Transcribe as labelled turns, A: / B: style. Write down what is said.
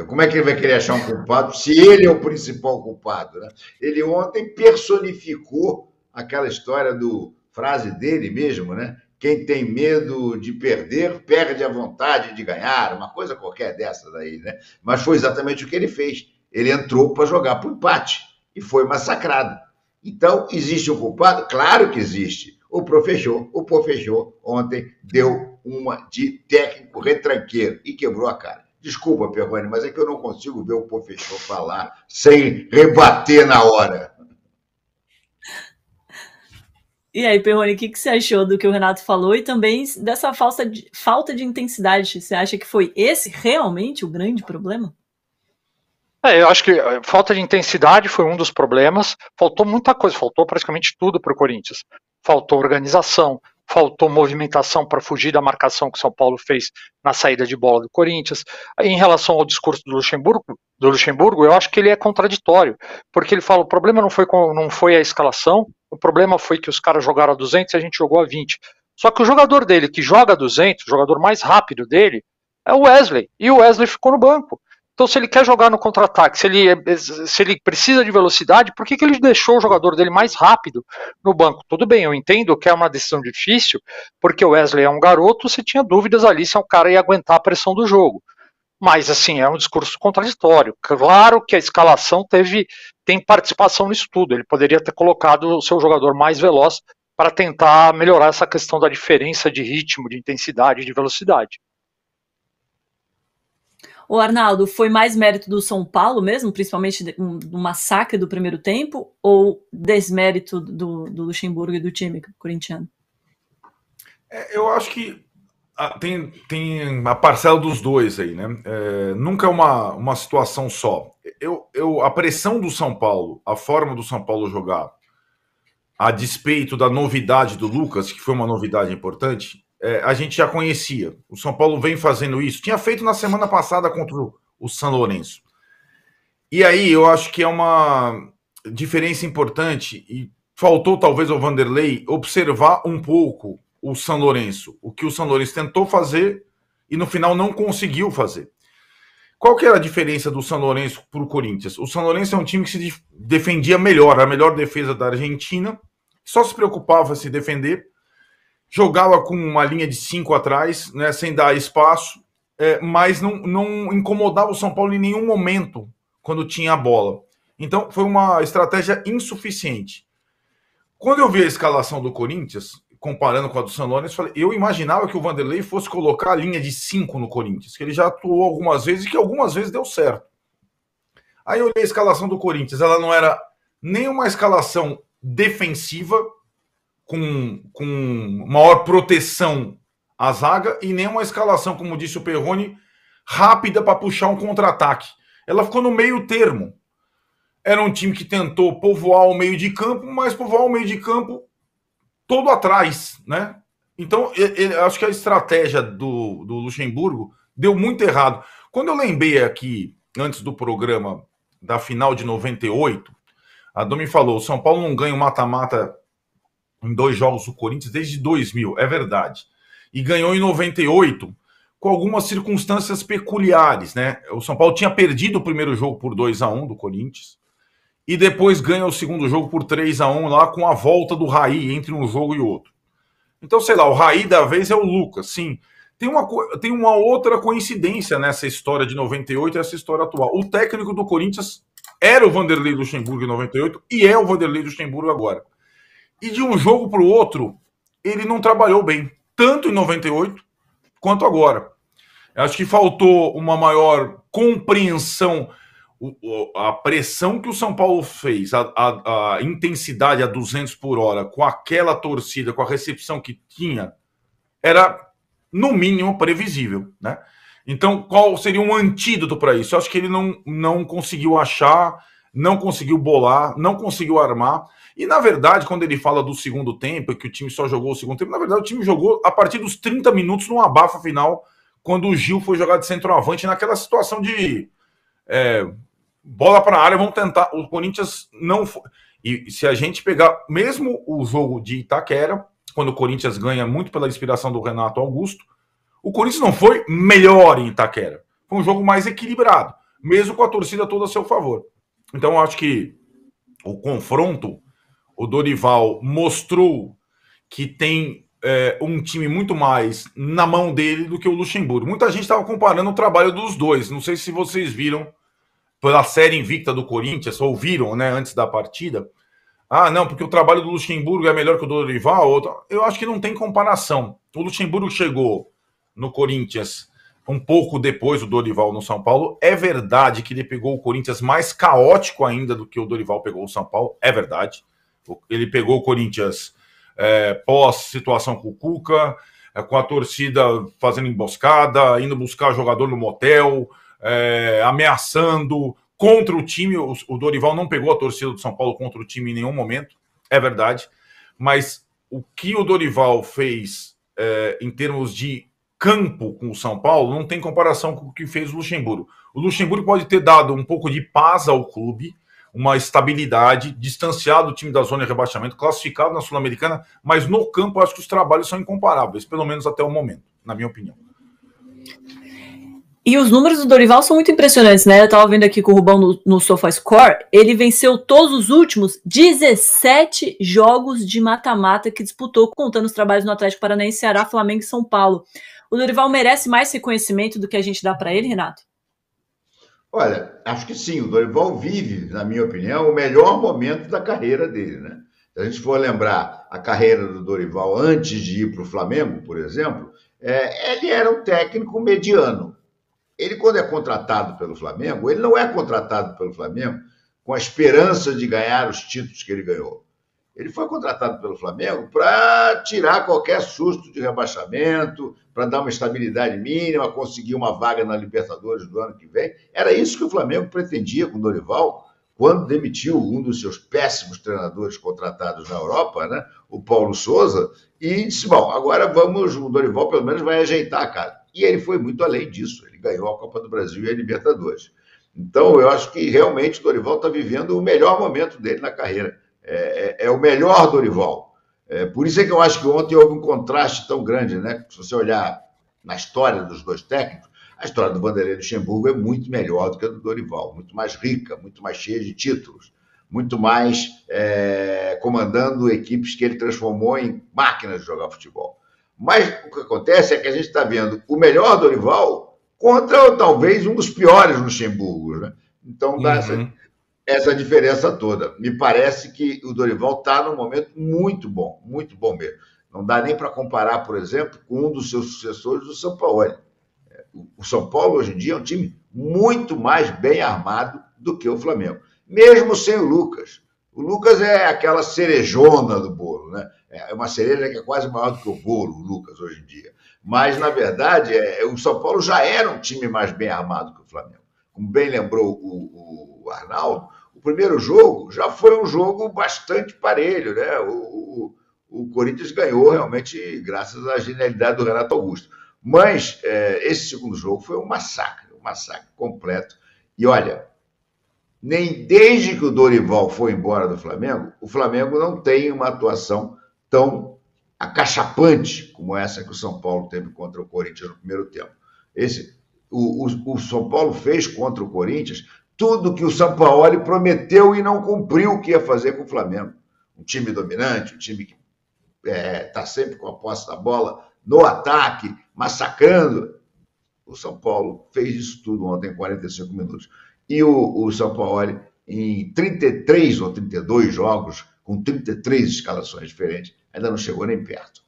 A: Como é que ele vai querer achar um culpado se ele é o principal culpado, né? Ele ontem personificou aquela história do frase dele mesmo, né? Quem tem medo de perder, perde a vontade de ganhar, uma coisa qualquer dessa daí, né? Mas foi exatamente o que ele fez. Ele entrou para jogar para o empate e foi massacrado. Então, existe um culpado? Claro que existe. O professor ontem deu uma de técnico retranqueiro e quebrou a cara. Desculpa, Perrone, mas é que eu não consigo ver o professor falar sem rebater na hora.
B: E aí, Perrone, o que você achou do que o Renato falou e também dessa falta de intensidade? Você acha que foi esse realmente o grande problema?
C: Eu acho que a falta de intensidade foi um dos problemas. Faltou muita coisa, faltou praticamente tudo para o Corinthians. Faltou organização, faltou movimentação para fugir da marcação que o São Paulo fez na saída de bola do Corinthians. Em relação ao discurso do Luxemburgo, eu acho que ele é contraditório, porque ele fala: o problema não foi a escalação, o problema foi que os caras jogaram a 200 e a gente jogou a 20. Só que o jogador dele que joga a 200, o jogador mais rápido dele, é o Wesley, e o Wesley ficou no banco. Então, se ele quer jogar no contra-ataque, se ele precisa de velocidade, por que ele deixou o jogador dele mais rápido no banco? Tudo bem, eu entendo que é uma decisão difícil, porque o Wesley é um garoto, você tinha dúvidas ali se o cara ia aguentar a pressão do jogo. Mas, assim, é um discurso contraditório. Claro que a escalação tem participação nisso tudo. Ele poderia ter colocado o seu jogador mais veloz para tentar melhorar essa questão da diferença de ritmo, de intensidade e de velocidade.
B: O Arnaldo, foi mais mérito do São Paulo mesmo, principalmente do massacre do primeiro tempo, ou desmérito do Luxemburgo e do time corintiano?
D: Eu acho que tem a parcela dos dois aí, né? Nunca é uma situação só. A pressão do São Paulo, a forma do São Paulo jogar, a despeito da novidade do Lucas, que foi uma novidade importante, a gente já conhecia. O São Paulo vem fazendo isso. Tinha feito na semana passada contra o São Lourenço. E aí eu acho que é uma diferença importante e faltou talvez ao Vanderlei observar um pouco o São Lourenço, o que o São Lourenço tentou fazer e no final não conseguiu fazer. Qual que era a diferença do São Lourenço para o Corinthians? O São Lourenço é um time que se defendia melhor, a melhor defesa da Argentina, só se preocupava em se defender, jogava com uma linha de 5 atrás, né, sem dar espaço, mas não incomodava o São Paulo em nenhum momento quando tinha a bola. Então foi uma estratégia insuficiente. Quando eu vi a escalação do Corinthians, comparando com a do São Lourenço, eu imaginava que o Vanderlei fosse colocar a linha de 5 no Corinthians, que ele já atuou algumas vezes e que algumas vezes deu certo. Aí eu olhei a escalação do Corinthians, ela não era nem uma escalação defensiva, com maior proteção à zaga, e nem uma escalação, como disse o Perrone, rápida para puxar um contra-ataque. Ela ficou no meio termo. Era um time que tentou povoar o meio de campo, mas povoar o meio de campo todo atrás, né? Então, acho que a estratégia do Luxemburgo deu muito errado. Quando eu lembrei aqui, antes do programa, da final de 98, a Domi falou, o São Paulo não ganha o mata-mata em 2 jogos do Corinthians desde 2000, é verdade. E ganhou em 98 com algumas circunstâncias peculiares, né? O São Paulo tinha perdido o primeiro jogo por 2-1 do Corinthians e depois ganha o segundo jogo por 3-1 lá com a volta do Raí entre um jogo e outro. Então, sei lá, o Raí da vez é o Lucas, sim. Tem uma outra coincidência nessa história de 98 e essa história atual. O técnico do Corinthians era o Vanderlei Luxemburgo em 98 e é o Vanderlei Luxemburgo agora. E de um jogo para o outro, ele não trabalhou bem, tanto em 98 quanto agora. Eu acho que faltou uma maior compreensão, a pressão que o São Paulo fez, a intensidade a 200 por hora, com aquela torcida, com a recepção que tinha, era, no mínimo, previsível, né? Então, qual seria um antídoto para isso? Eu acho que ele não conseguiu achar, não conseguiu bolar, não conseguiu armar. E, na verdade, quando ele fala do segundo tempo, que o time só jogou o segundo tempo, na verdade, o time jogou a partir dos 30 minutos num abafa final, quando o Gil foi jogar de centroavante, naquela situação de bola para a área, vamos tentar. O Corinthians não foi. E se a gente pegar mesmo o jogo de Itaquera, quando o Corinthians ganha muito pela inspiração do Renato Augusto, o Corinthians não foi melhor em Itaquera. foi um jogo mais equilibrado, mesmo com a torcida toda a seu favor. Então, eu acho que o confronto, o Dorival mostrou que tem um time muito mais na mão dele do que o Luxemburgo. Muita gente estava comparando o trabalho dos dois. Não sei se vocês viram pela série invicta do Corinthians, ou viram, né, antes da partida. Ah, não, porque o trabalho do Luxemburgo é melhor que o do Dorival. Eu acho que não tem comparação. O Luxemburgo chegou no Corinthians um pouco depois do Dorival no São Paulo. É verdade que ele pegou o Corinthians mais caótico ainda do que o Dorival pegou o São Paulo. É verdade. Ele pegou o Corinthians pós-situação com o Cuca, com a torcida fazendo emboscada, indo buscar jogador no motel, ameaçando contra o time. O Dorival não pegou a torcida do São Paulo contra o time em nenhum momento, é verdade. Mas o que o Dorival fez em termos de campo com o São Paulo não tem comparação com o que fez o Luxemburgo. O Luxemburgo pode ter dado um pouco de paz ao clube, uma estabilidade, distanciado do time da zona de rebaixamento, classificado na Sul-Americana, mas no campo eu acho que os trabalhos são incomparáveis, pelo menos até o momento, na minha opinião.
B: E os números do Dorival são muito impressionantes, né? Eu tava vendo aqui com o Rubão no SofaScore, ele venceu todos os últimos 17 jogos de mata-mata que disputou, contando os trabalhos no Atlético Paranaense, Ceará, Flamengo e São Paulo. O Dorival merece mais reconhecimento do que a gente dá para ele, Renato?
A: Olha, acho que sim. O Dorival vive, na minha opinião, o melhor momento da carreira dele, né? Se a gente for lembrar a carreira do Dorival antes de ir para o Flamengo, por exemplo, ele era um técnico mediano. Ele, quando é contratado pelo Flamengo, ele não é contratado pelo Flamengo com a esperança de ganhar os títulos que ele ganhou. Ele foi contratado pelo Flamengo para tirar qualquer susto de rebaixamento, para dar uma estabilidade mínima, conseguir uma vaga na Libertadores do ano que vem. Era isso que o Flamengo pretendia com o Dorival, quando demitiu um dos seus péssimos treinadores contratados na Europa, né, o Paulo Sousa, e disse, bom, agora o Dorival pelo menos vai ajeitar a casa. E ele foi muito além disso, ele ganhou a Copa do Brasil e a Libertadores. Então, eu acho que realmente o Dorival está vivendo o melhor momento dele na carreira. É o melhor Dorival. Por isso é que eu acho que ontem houve um contraste tão grande, né? Se você olhar na história dos dois técnicos, a história do Vanderlei Luxemburgo é muito melhor do que a do Dorival, muito mais rica, muito mais cheia de títulos, muito mais comandando equipes que ele transformou em máquinas de jogar futebol. Mas o que acontece é que a gente está vendo o melhor Dorival contra talvez um dos piores Luxemburgos, né? Então dá essa diferença toda. Me parece que o Dorival está num momento muito bom mesmo. Não dá nem para comparar, por exemplo, com um dos seus sucessores, o Sampaoli. O São Paulo, hoje em dia, é um time muito mais bem armado do que o Flamengo, mesmo sem o Lucas. O Lucas é aquela cerejona do bolo, né? É uma cereja que é quase maior do que o bolo, o Lucas, hoje em dia. Mas, na verdade, o São Paulo já era um time mais bem armado que o Flamengo. Como bem lembrou o Arnaldo, o primeiro jogo já foi um jogo bastante parelho, né? O Corinthians ganhou realmente graças à genialidade do Renato Augusto. Mas esse segundo jogo foi um massacre completo. E olha, nem desde que o Dorival foi embora do Flamengo, o Flamengo não tem uma atuação tão acachapante como essa que o São Paulo teve contra o Corinthians no primeiro tempo. O São Paulo fez contra o Corinthians tudo que o Sampaoli prometeu e não cumpriu o que ia fazer com o Flamengo. Um time dominante, um time que está sempre com a posse da bola no ataque, massacrando. O São Paulo fez isso tudo ontem em 45 minutos. E o Sampaoli, em 33 ou 32 jogos, com 33 escalações diferentes, ainda não chegou nem perto.